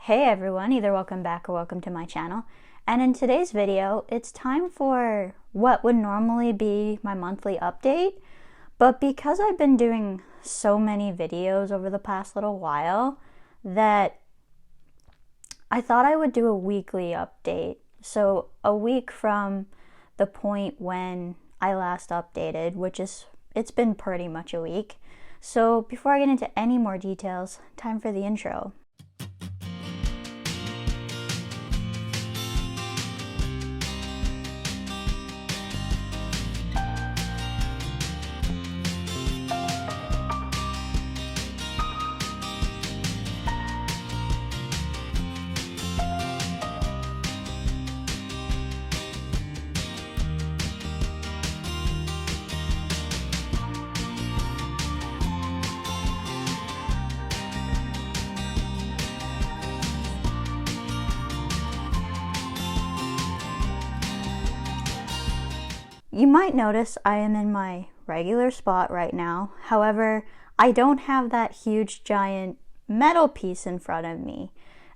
Hey everyone, either welcome back or welcome to my channel. And in today's video, it's time for what would normally be my monthly update. But because I've been doing so many videos over the past little while, that I thought I would do a weekly update. So a week from the point when I last updated, it's been pretty much a week. So before I get into any more details, time for the intro. You might notice I am in my regular spot right now. However, I don't have that huge giant metal piece in front of me.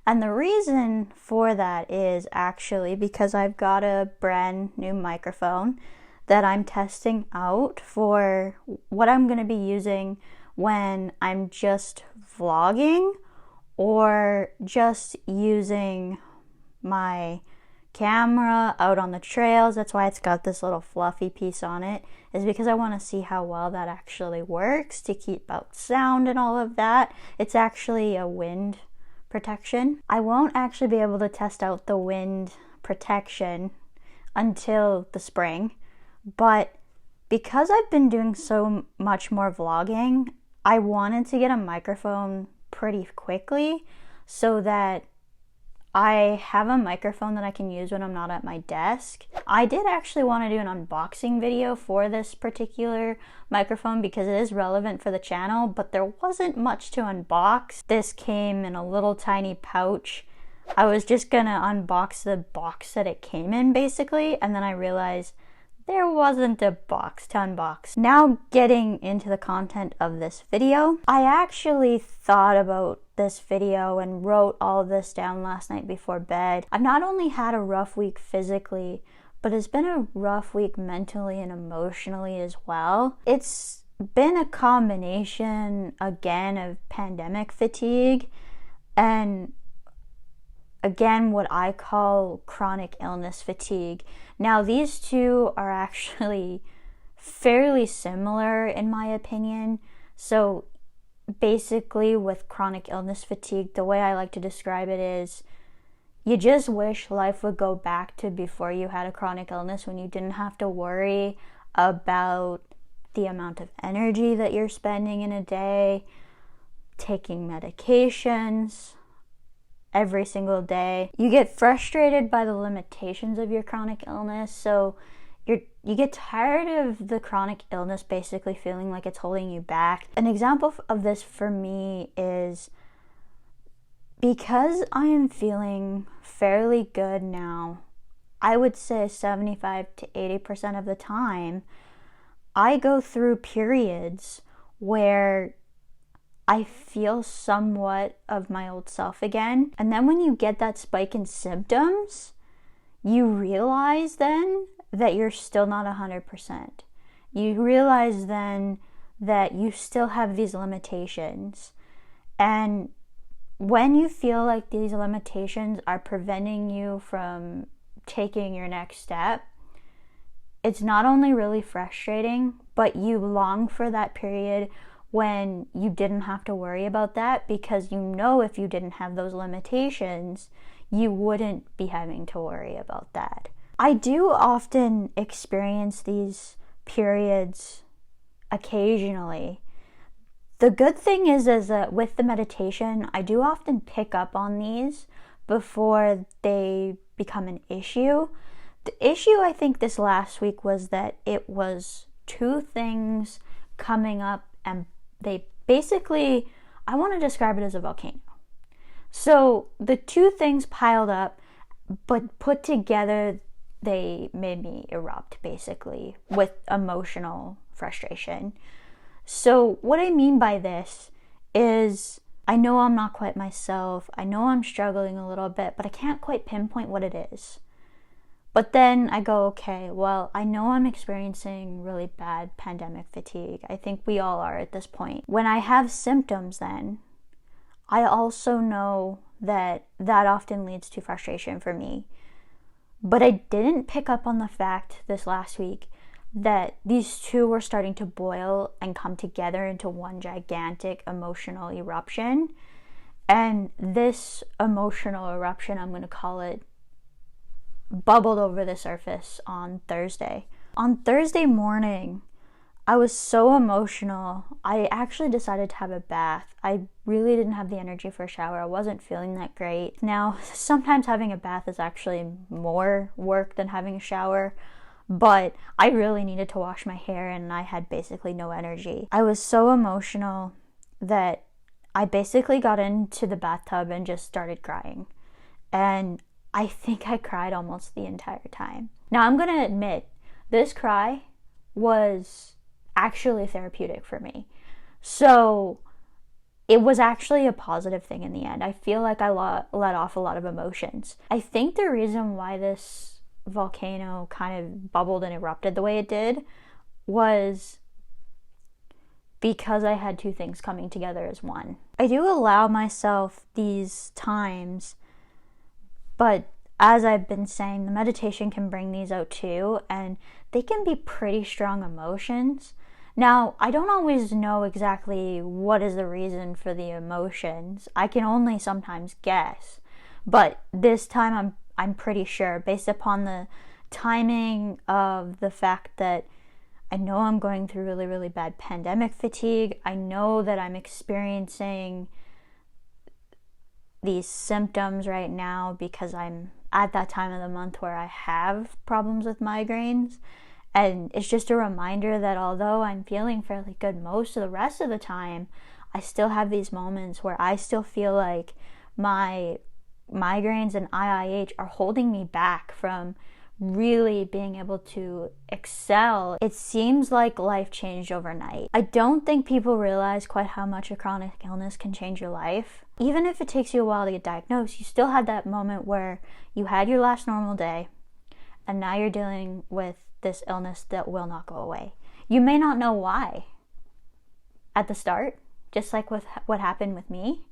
And the reason for that is actually because I've got a brand new microphone that I'm testing out for what I'm going to be using when I'm just vlogging or just using my camera out on the trails. That's why it's got this little fluffy piece on it, is because I want to see how well that actually works to keep out sound and all of that. It's actually a wind protection. I won't actually be able to test out the wind protection until the spring, but because I've been doing so much more vlogging, I wanted to get a microphone pretty quickly so that I have a microphone that I can use when I'm not at my desk. I did actually want to do an unboxing video for this particular microphone because it is relevant for the channel, but there wasn't much to unbox. This came in a little tiny pouch. I was just gonna unbox the box that it came in basically, and then I realized there wasn't a box to unbox. Now getting into the content of this video, I actually thought about this video and wrote all of this down last night before bed. I've not only had a rough week physically, but it's been a rough week mentally and emotionally as well. It's been a combination, again, of pandemic fatigue and again, what I call chronic illness fatigue. Now, these two are actually fairly similar in my opinion. So basically with chronic illness fatigue, the way I like to describe it is you just wish life would go back to before you had a chronic illness, when you didn't have to worry about the amount of energy that you're spending in a day, taking medications every single day. You get frustrated by the limitations of your chronic illness, so you get tired of the chronic illness basically feeling like it's holding you back. An example of this for me is because I am feeling fairly good now, I would say 75 to 80% of the time, I go through periods where I feel somewhat of my old self again. And then when you get that spike in symptoms, you realize then that you're still not 100%. You realize then that you still have these limitations. And when you feel like these limitations are preventing you from taking your next step, it's not only really frustrating, but you long for that period when you didn't have to worry about that, because you know if you didn't have those limitations, you wouldn't be having to worry about that. I do often experience these periods occasionally. The good thing is that with the meditation, I do often pick up on these before they become an issue. The issue I think this last week was that it was two things coming up, and they basically, I want to describe it as a volcano. So the two things piled up, but put together, they made me erupt basically with emotional frustration. So what I mean by this is I know I'm not quite myself. I know I'm struggling a little bit, but I can't quite pinpoint what it is. But then I go, okay, well, I know I'm experiencing really bad pandemic fatigue. I think we all are at this point. When I have symptoms then, I also know that that often leads to frustration for me. But I didn't pick up on the fact this last week that these two were starting to boil and come together into one gigantic emotional eruption. And this emotional eruption, I'm going to call it, bubbled over the surface on Thursday. On Thursday morning, I was so emotional. I actually decided to have a bath. I really didn't have the energy for a shower. I wasn't feeling that great. Now, sometimes having a bath is actually more work than having a shower, but I really needed to wash my hair and I had basically no energy. I was so emotional that I basically got into the bathtub and just started crying. And I think I cried almost the entire time. Now, I'm going to admit, this cry was actually therapeutic for me. So it was actually a positive thing in the end. I feel like I let off a lot of emotions. I think the reason why this volcano kind of bubbled and erupted the way it did was because I had two things coming together as one. I do allow myself these times, but as I've been saying, the meditation can bring these out too, and they can be pretty strong emotions. Now, I don't always know exactly what is the reason for the emotions. I can only sometimes guess. But this time I'm pretty sure, based upon the timing of the fact that I know I'm going through really, really bad pandemic fatigue. I know that I'm experiencing these symptoms right now because I'm at that time of the month where I have problems with migraines. And it's just a reminder that although I'm feeling fairly good most of the rest of the time, I still have these moments where I still feel like my migraines and IIH are holding me back from really being able to excel. It seems like life changed overnight. I don't think people realize quite how much a chronic illness can change your life. Even if it takes you a while to get diagnosed, you still had that moment where you had your last normal day and now you're dealing with this illness that will not go away. You may not know why at the start, just like with what happened with me,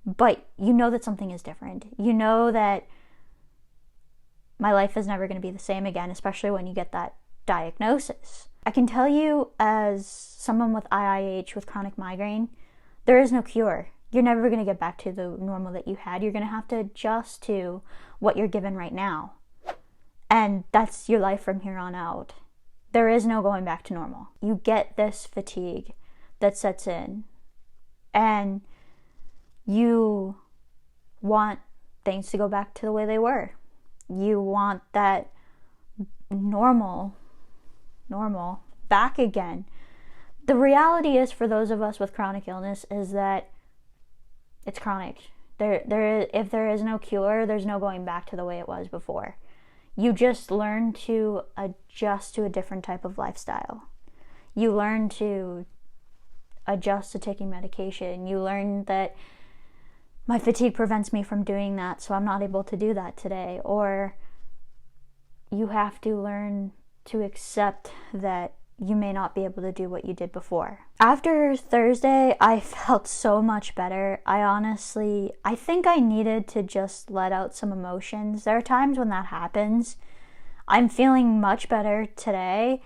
but you know that something is different. You know that my life is never going to be the same again, especially when you get that diagnosis. I can tell you, as someone with IIH, with chronic migraine, there is no cure. You're never going to get back to the normal that you had. You're going to have to adjust to what you're given right now. And that's your life from here on out. There is no going back to normal. You get this fatigue that sets in, and you want things to go back to the way they were. You want that normal back again. The reality is, for those of us with chronic illness, is that it's chronic. If there is no cure, there's no going back to the way it was before. You just learn to adjust to a different type of lifestyle. You learn to adjust to taking medication. You learn that my fatigue prevents me from doing that, so I'm not able to do that today. Or you have to learn to accept that you may not be able to do what you did before. After Thursday, I felt so much better. I think I needed to just let out some emotions. There are times when that happens. I'm feeling much better today.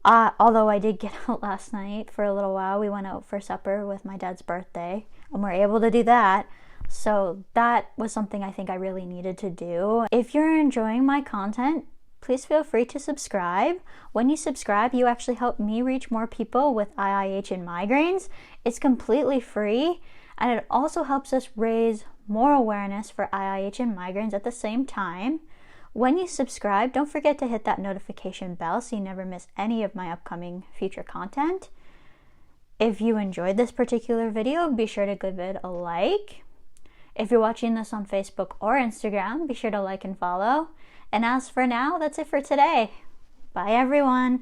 Although I did get out last night for a little while. We went out for supper with my dad's birthday, and we're able to do that. So that was something I think I really needed to do. If you're enjoying my content, please feel free to subscribe. When you subscribe, you actually help me reach more people with IIH and migraines. It's completely free, and it also helps us raise more awareness for IIH and migraines at the same time. When you subscribe, don't forget to hit that notification bell so you never miss any of my upcoming future content. If you enjoyed this particular video, be sure to give it a like. If you're watching this on Facebook or Instagram, be sure to like and follow. And as for now, that's it for today. Bye, everyone.